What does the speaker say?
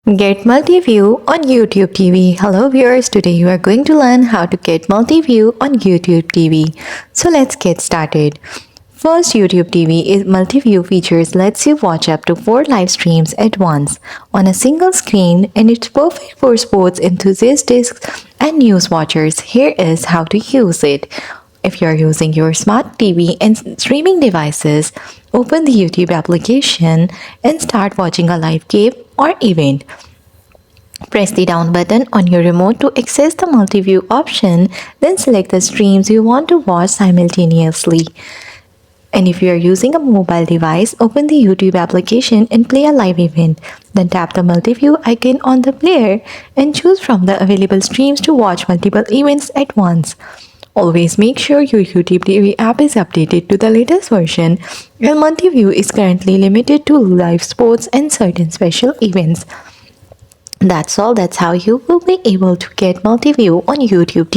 Get Multiview on YouTube TV. Hello viewers, today you are going to learn how to get Multiview on YouTube TV. So let's get started. First, YouTube TV is Multiview features lets you watch up to 4 live streams at once on a single screen, and it's perfect for sports enthusiasts and news watchers. Here is how to use it. If you are using your smart TV and streaming devices, open the YouTube application and start watching a live game or event. Press the down button on your remote to access the multi-view option, then select the streams you want to watch simultaneously. And if you are using a mobile device, open the YouTube application and play a live event. Then tap the multi-view icon on the player and choose from the available streams to watch multiple events at once. Always make sure your YouTube TV app is updated to the latest version, and Multiview is currently limited to live sports and certain special events. That's all. That's how you will be able to get Multiview on YouTube TV.